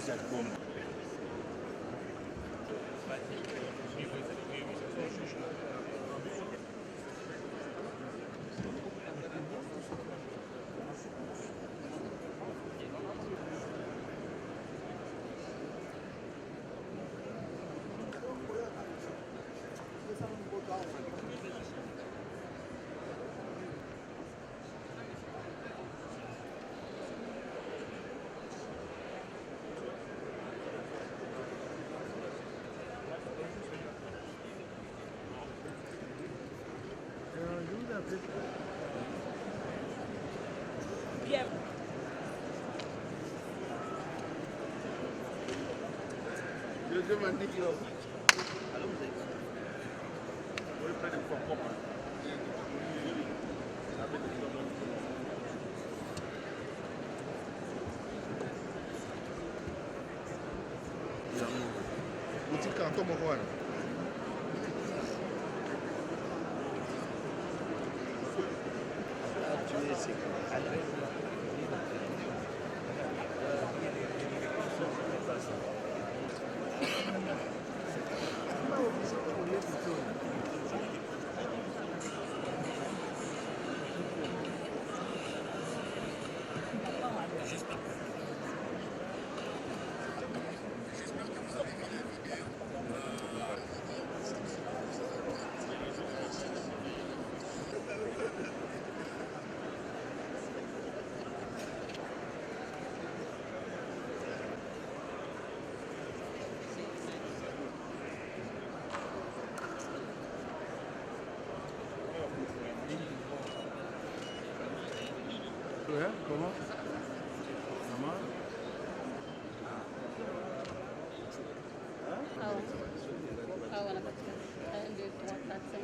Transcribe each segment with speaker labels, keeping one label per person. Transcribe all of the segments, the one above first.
Speaker 1: Bien.
Speaker 2: Como Juan.
Speaker 3: Comment? Ça marche?
Speaker 1: Ah, voilà, parce que 1, 2, 3, 4, 5.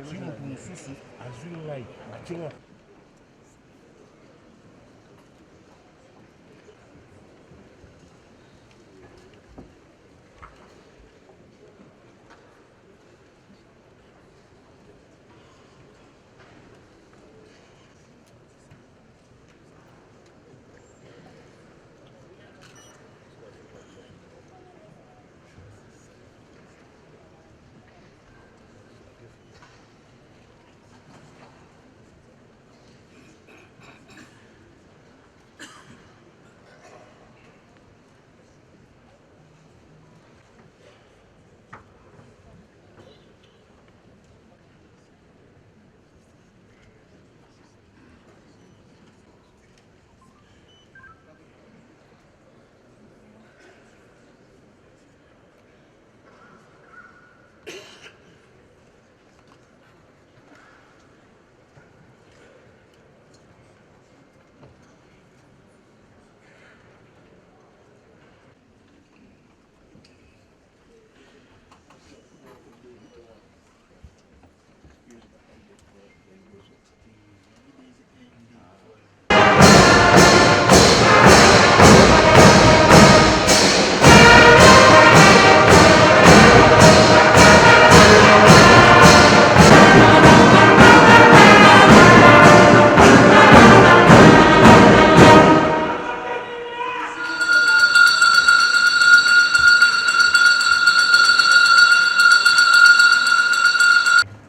Speaker 4: Sino kung susu azul lai macam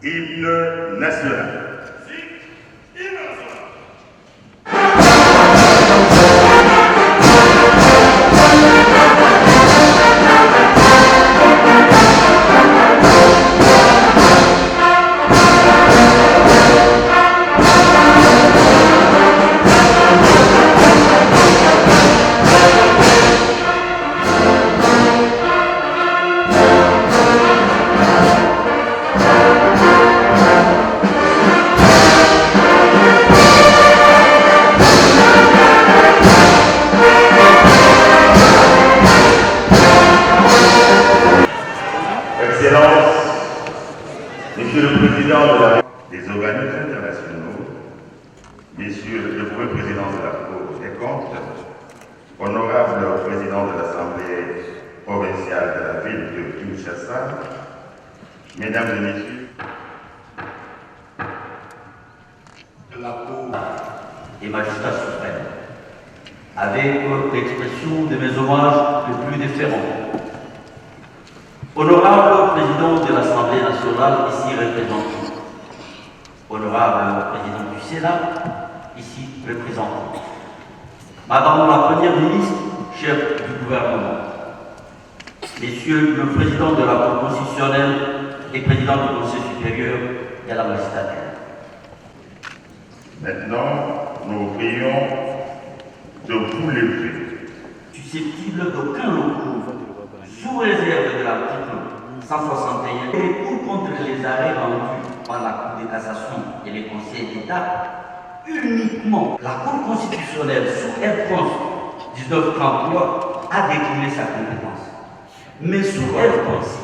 Speaker 5: hymne national. Excellences, Monsieur le Président des organismes internationaux, Messieurs le Premier Président de la Cour des comptes, Honorable Président de l'Assemblée provinciale de la ville de Kinshasa, Mesdames et Messieurs,
Speaker 6: la Cour et magistrat suprême, avec l'expression de mes hommages les plus déférents, Honorable président de l'Assemblée nationale, ici représenté. Honorable président du Sénat, ici représenté. Madame la Première ministre, chef du gouvernement. Messieurs le président de la Cour constitutionnelle et président du Conseil supérieur de la magistrature.
Speaker 5: Maintenant, nous prions de vous lever.
Speaker 6: Susceptible d'aucun recours, sous réserve de l'article 161, et recours contre les arrêts rendus par la Cour de cassation et les conseils d'État, uniquement la Cour constitutionnelle sous R-France 1933 a décliné sa compétence. Mais sous R-France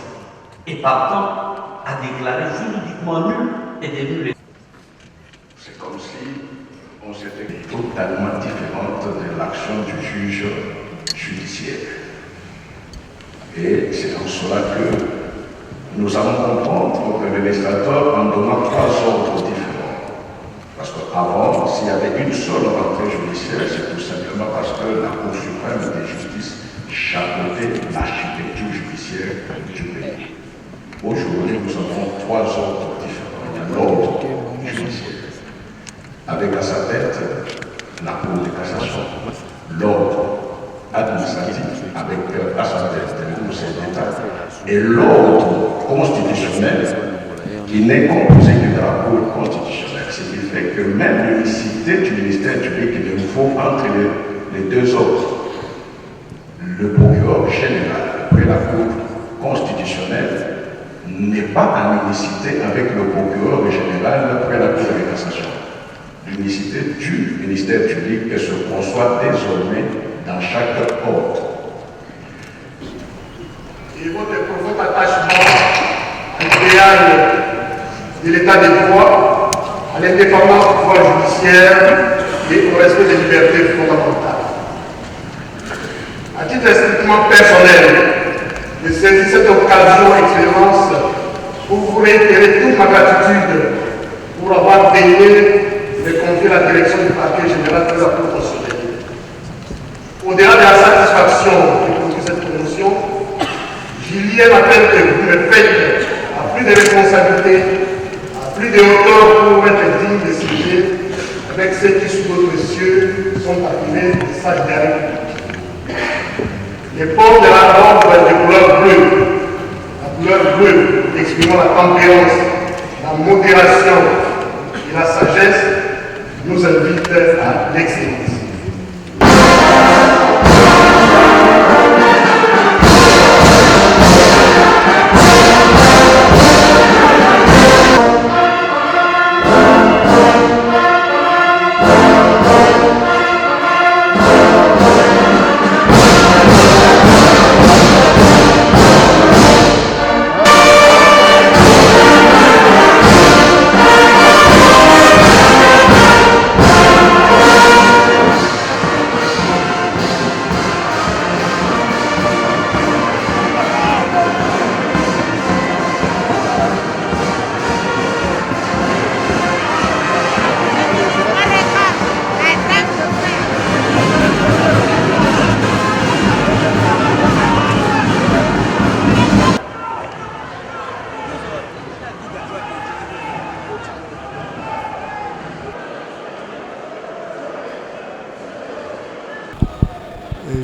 Speaker 6: et partant a déclaré juridiquement nul et dénulé.
Speaker 5: C'est comme si on s'était totalement différente de l'action du juge judiciaire. Et c'est en cela que nous allons comprendre que le législateur en donnant 3 ordres différents. Parce qu'avant, s'il y avait une seule rentrée judiciaire, c'est tout simplement parce que la Cour suprême de justice chapeautait l'architecture judiciaire du pays. Aujourd'hui, nous avons 3 ordres différents. Il y a l'ordre judiciaire, avec à sa tête la Cour de cassation, l'ordre administratif, avec à sa tête le Conseil d'État, et l'ordre constitutionnel, qui n'est composé que de la Cour constitutionnelle. Ce qui fait que même l'unicité du ministère public est de nouveau entre les 2 ordres. Le procureur général, après la Cour constitutionnelle, n'est pas en unicité avec le procureur général après la Cour de cassation. L'unicité du ministère public se conçoit désormais dans chaque ordre.
Speaker 2: Et votre attachement à l'idéal de l'état de droit, à l'indépendance du pouvoir judiciaire et au respect des libertés fondamentales. À titre strictement personnel, je saisis cette occasion, Excellence, pour vous réitérer toute ma gratitude pour avoir daigné de confier la direction du parquet général de la Cour constitutionnelle. Au-delà de la satisfaction de conduire cette promotion, j'y lie un appel que vous me faites à plus de responsabilités, à plus de hauteur pour être digne de siéger avec ceux qui, sous d'autres cieux, sont appelés des sages de la République. Les portes de la robe de couleur bleue, la couleur bleue exprimant la tempérance, la modération et la sagesse, nous invitent à l'excellence.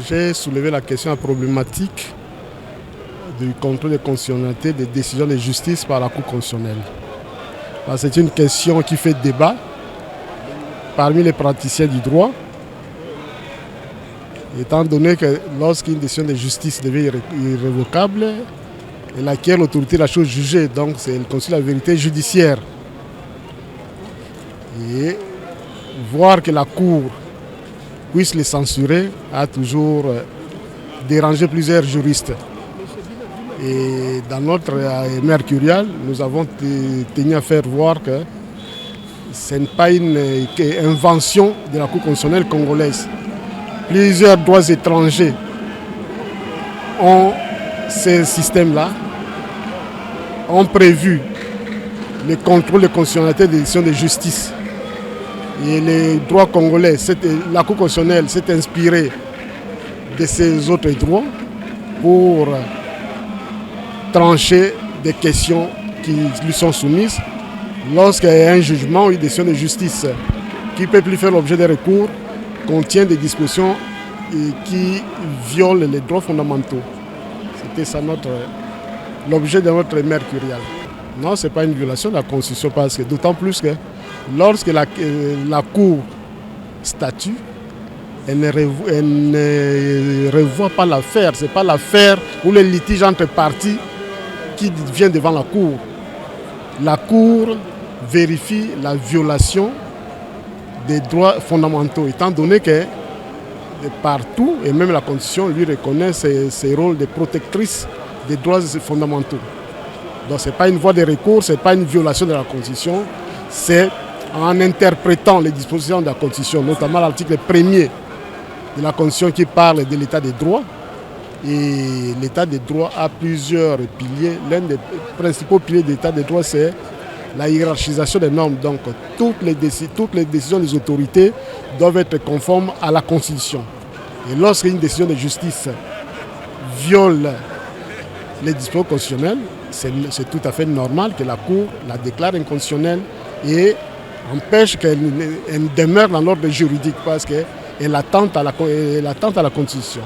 Speaker 7: J'ai soulevé la question problématique du contrôle de constitutionnalité des décisions de justice par la Cour constitutionnelle. C'est une question qui fait débat parmi les praticiens du droit, étant donné que lorsqu'une décision de justice devient irrévocable, elle acquiert l'autorité de la chose jugée, donc elle constitue la vérité judiciaire. Et voir que la Cour puisse les censurer a toujours dérangé plusieurs juristes. Et dans notre Mercurial, nous avons tenu à faire voir que ce n'est pas une invention de la Cour constitutionnelle congolaise. Plusieurs droits étrangers ont ce système-là, ont prévu le contrôle de constitutionnalité des décisions de justice. Et les droits congolais, la Cour constitutionnelle s'est inspirée de ces autres droits pour trancher des questions qui lui sont soumises lorsqu'il y a un jugement ou une décision de justice qui ne peut plus faire l'objet des recours, contient des dispositions qui violent les droits fondamentaux. C'était ça l'objet de notre mercurial. Non, ce n'est pas une violation de la Constitution, parce que d'autant plus que lorsque la Cour statue, elle ne revoit pas l'affaire. Ce n'est pas l'affaire ou le litige entre parties qui vient devant la Cour. La Cour vérifie la violation des droits fondamentaux, étant donné que de partout, et même la Constitution lui reconnaît ses rôles de protectrice des droits fondamentaux. Donc ce n'est pas une voie de recours, ce n'est pas une violation de la Constitution, c'est en interprétant les dispositions de la Constitution, notamment l'article 1er de la Constitution qui parle de l'état des droits. Et l'état des droits a plusieurs piliers. L'un des principaux piliers de l'état des droits, c'est la hiérarchisation des normes. Donc toutes les décisions des autorités doivent être conformes à la Constitution. Et lorsqu'une décision de justice viole les dispositions constitutionnelles, c'est tout à fait normal que la Cour la déclare inconstitutionnelle et empêche qu'elle demeure dans l'ordre juridique, parce qu'elle attente à la Constitution.